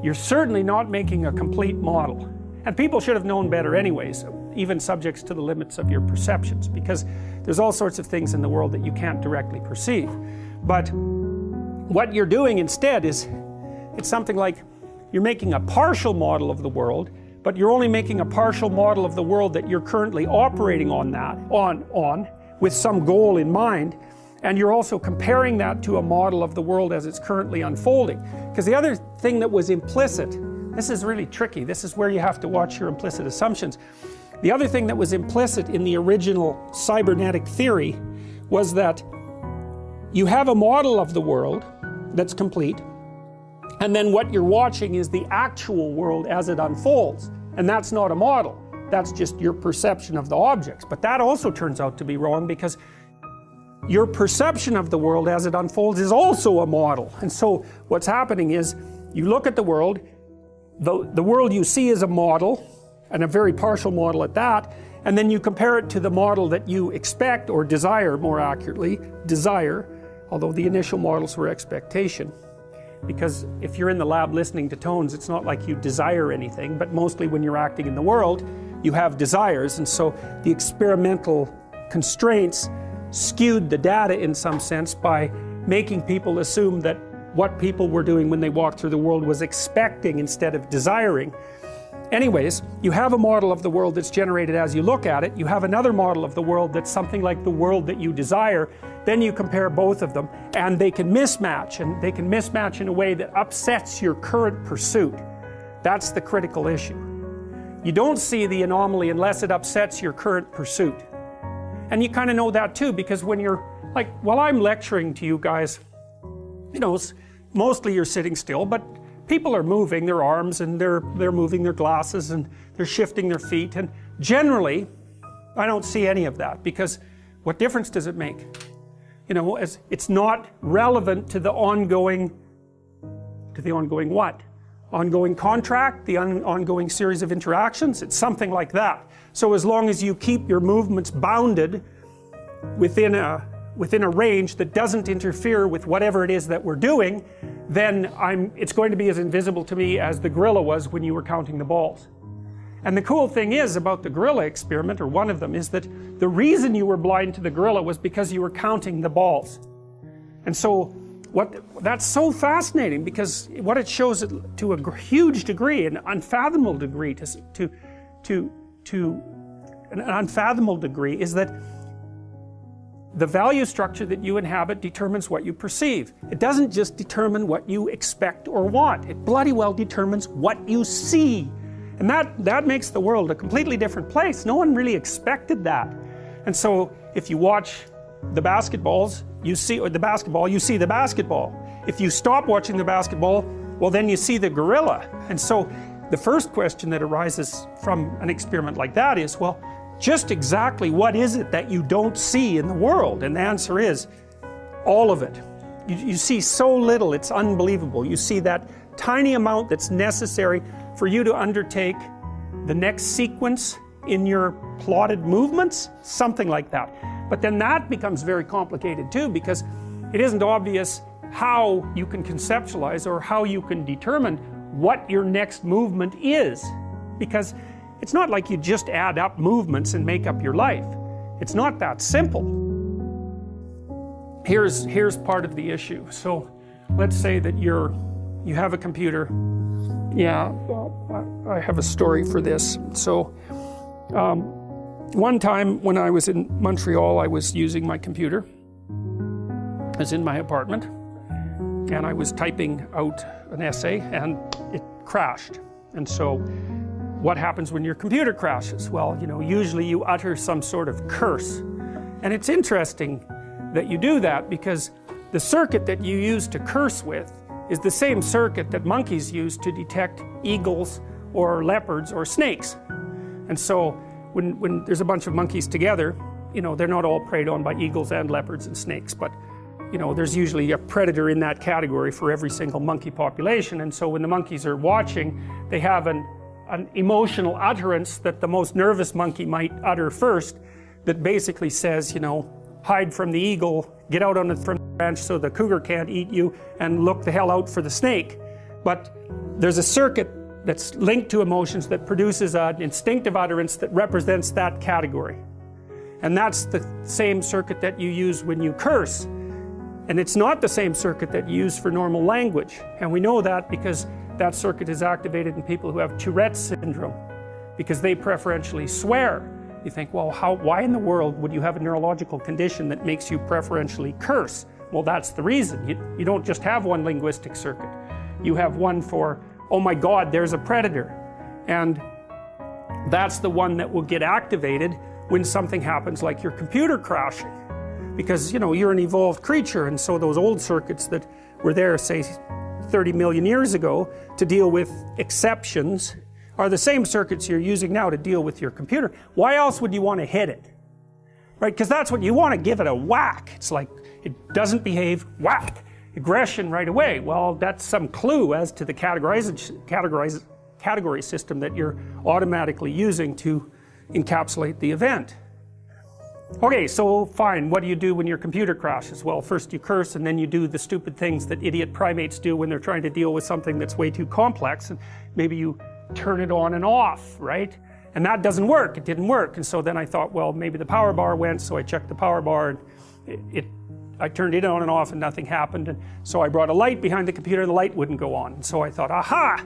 you're certainly not making a complete model. And people should have known better anyways, even subjects to the limits of your perceptions, because there's all sorts of things in the world that you can't directly perceive. But what you're doing instead is, it's something like you're making a partial model of the world, but you're only making a partial model of the world that you're currently operating on with some goal in mind, and you're also comparing that to a model of the world as it's currently unfolding. Because the other thing that was implicit, this is really tricky, this is where you have to watch your implicit assumptions. The other thing that was implicit in the original cybernetic theory was that you have a model of the world that's complete, and then what you're watching is the actual world as it unfolds. And that's not a model, that's just your perception of the objects. But that also turns out to be wrong, because your perception of the world as it unfolds is also a model. And so what's happening is, you look at the world you see is a model, and a very partial model at that, and then you compare it to the model that you expect, or desire, more accurately, although the initial models were expectation. Because if you're in the lab listening to tones, it's not like you desire anything, but mostly when you're acting in the world, you have desires, and so the experimental constraints skewed the data in some sense by making people assume that what people were doing when they walked through the world was expecting instead of desiring. Anyways, you have a model of the world that's generated as you look at it, you have another model of the world that's something like the world that you desire, then you compare both of them, and they can mismatch, and they can mismatch in a way that upsets your current pursuit. That's the critical issue. You don't see the anomaly unless it upsets your current pursuit. And you kind of know that too, because when you're, like, while I'm lecturing to you guys, you know, mostly you're sitting still, but people are moving their arms, and they're moving their glasses, and they're shifting their feet, and generally I don't see any of that, because what difference does it make? You know, it's not relevant to the ongoing what? Ongoing contract, the ongoing series of interactions, it's something like that. So as long as you keep your movements bounded within a range that doesn't interfere with whatever it is that we're doing, then it's going to be as invisible to me as the gorilla was when you were counting the balls. And the cool thing is about the gorilla experiment, or one of them, is that the reason you were blind to the gorilla was because you were counting the balls. And so that's so fascinating, because what it shows to a huge degree, an unfathomable degree, an unfathomable degree, is that the value structure that you inhabit determines what you perceive. It doesn't just determine what you expect or want. It bloody well determines what you see. And that makes the world a completely different place. No one really expected that. And so if you watch the basketballs, you see the basketball. If you stop watching the basketball, well, then you see the gorilla. And so the first question that arises from an experiment like that is, well, just exactly what is it that you don't see in the world? And the answer is all of it. You see so little, it's unbelievable. You see that tiny amount that's necessary for you to undertake the next sequence in your plotted movements, something like that. But then that becomes very complicated too, because it isn't obvious how you can conceptualize or how you can determine what your next movement is, because it's not like you just add up movements and make up your life. It's not that simple. Here's part of the issue. So let's say that you have a computer. Yeah, I have a story for this. So one time when I was in Montreal, I was using my computer. I was in my apartment, and I was typing out an essay, and it crashed. And so what happens when your computer crashes? Well, you know, usually you utter some sort of curse. And it's interesting that you do that, because the circuit that you use to curse with is the same circuit that monkeys use to detect eagles or leopards or snakes. And so when there's a bunch of monkeys together, you know, they're not all preyed on by eagles and leopards and snakes, but you know, there's usually a predator in that category for every single monkey population. And so when the monkeys are watching, they have an emotional utterance that the most nervous monkey might utter first, that basically says, you know, hide from the eagle, get out on the branch so the cougar can't eat you, and look the hell out for the snake. But there's a circuit that's linked to emotions that produces an instinctive utterance that represents that category. And that's the same circuit that you use when you curse. And it's not the same circuit that you use for normal language. And we know that because that circuit is activated in people who have Tourette's syndrome, because they preferentially swear. You think, well, why in the world would you have a neurological condition that makes you preferentially curse? Well, that's the reason. You don't just have one linguistic circuit. You have one for, oh my God, there's a predator. And that's the one that will get activated when something happens like your computer crashing. Because, you know, you're an evolved creature, and so those old circuits that were there, say, 30 million years ago to deal with exceptions are the same circuits you're using now to deal with your computer. Why else would you want to hit it? Right? Because that's what you want, to give it a whack. It's like, it doesn't behave, whack. Aggression right away. Well, that's some clue as to the category system that you're automatically using to encapsulate the event. Okay, so fine, what do you do when your computer crashes? Well, first you curse, and then you do the stupid things that idiot primates do when they're trying to deal with something that's way too complex, and maybe you turn it on and off, right? And that doesn't work, it didn't work. And so then I thought, well, maybe the power bar went, so I checked the power bar, and I turned it on and off and nothing happened. And so I brought a light behind the computer and the light wouldn't go on. And so I thought, aha,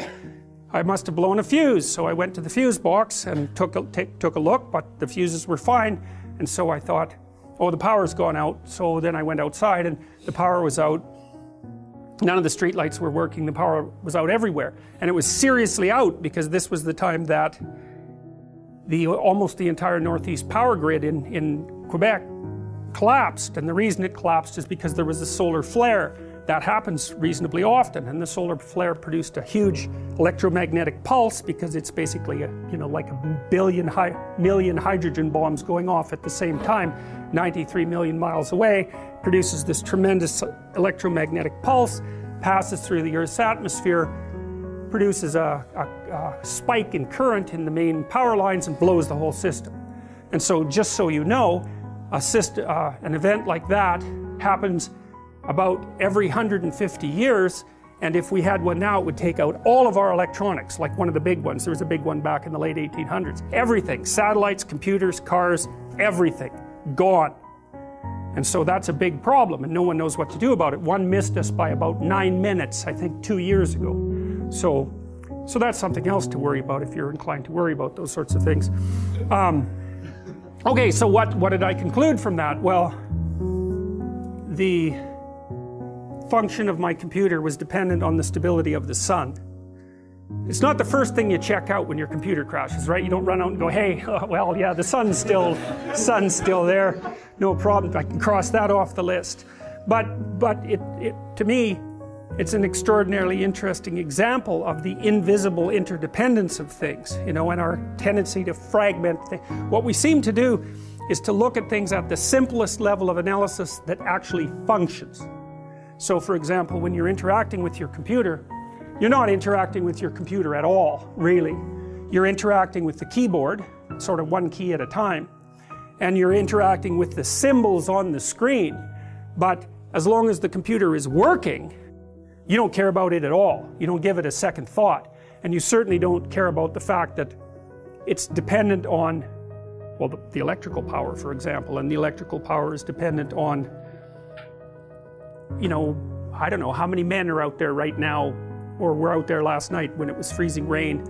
I must have blown a fuse. So I went to the fuse box and took a look, but the fuses were fine. And so I thought, oh, the power's gone out. So then I went outside and the power was out. None of the street lights were working. The power was out everywhere. And it was seriously out because this was the time that almost the entire northeast power grid in Quebec collapsed. And the reason it collapsed is because there was a solar flare. That happens reasonably often, and the solar flare produced a huge electromagnetic pulse because it's basically like a million hydrogen bombs going off at the same time, 93 million miles away, produces this tremendous electromagnetic pulse, passes through the Earth's atmosphere, produces a spike in current in the main power lines and blows the whole system. And so, just so you know, an event like that happens about every 150 years, and if we had one now, it would take out all of our electronics, like one of the big ones. There was a big one back in the late 1800s. Everything, satellites, computers, cars, everything, gone. And so that's a big problem, and no one knows what to do about it. One missed us by about 9 minutes, I think 2 years ago. So that's something else to worry about if you're inclined to worry about those sorts of things. Okay, so what did I conclude from that? Well, the function of my computer was dependent on the stability of the sun. It's not the first thing you check out when your computer crashes, right? You don't run out and go, hey, well, yeah, the sun's still there, no problem, I can cross that off the list. But to me, it's an extraordinarily interesting example of the invisible interdependence of things, and our tendency to fragment things. What we seem to do is to look at things at the simplest level of analysis that actually functions. So, for example, when you're interacting with your computer, you're not interacting with your computer at all, really. You're interacting with the keyboard, sort of one key at a time, and you're interacting with the symbols on the screen. But as long as the computer is working, you don't care about it at all. You don't give it a second thought. And you certainly don't care about the fact that it's dependent on, well, the electrical power, for example, and the electrical power is dependent on, I don't know how many men are out there right now, or were out there last night when it was freezing rain,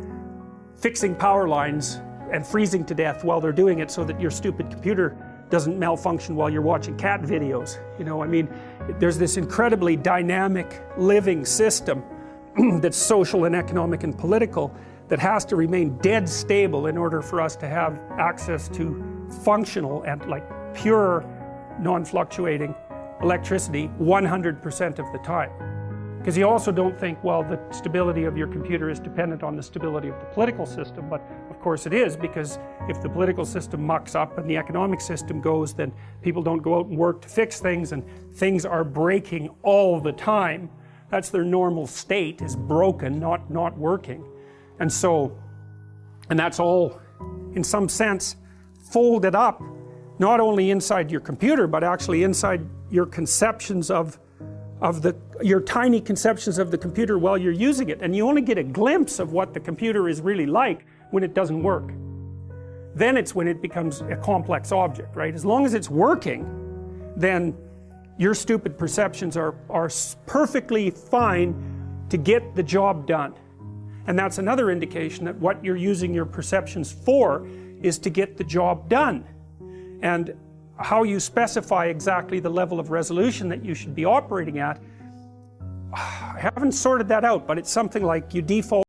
fixing power lines and freezing to death while they're doing it so that your stupid computer doesn't malfunction while you're watching cat videos. There's this incredibly dynamic living system that's social and economic and political that has to remain dead stable in order for us to have access to functional and pure non-fluctuating electricity 100% of the time. Because you also don't think, well, the stability of your computer is dependent on the stability of the political system, but of course it is, because if the political system mucks up and the economic system goes, then people don't go out and work to fix things, and things are breaking all the time. That's their normal state, is broken, not working. And that's all, in some sense, folded up, not only inside your computer, but actually inside your conceptions of your tiny conceptions of the computer while you're using it, and you only get a glimpse of what the computer is really like when it doesn't work. Then it's when it becomes a complex object, right? As long as it's working, then your stupid perceptions are perfectly fine to get the job done. And that's another indication that what you're using your perceptions for is to get the job done. And how you specify exactly the level of resolution that you should be operating at, I haven't sorted that out, but it's something like you default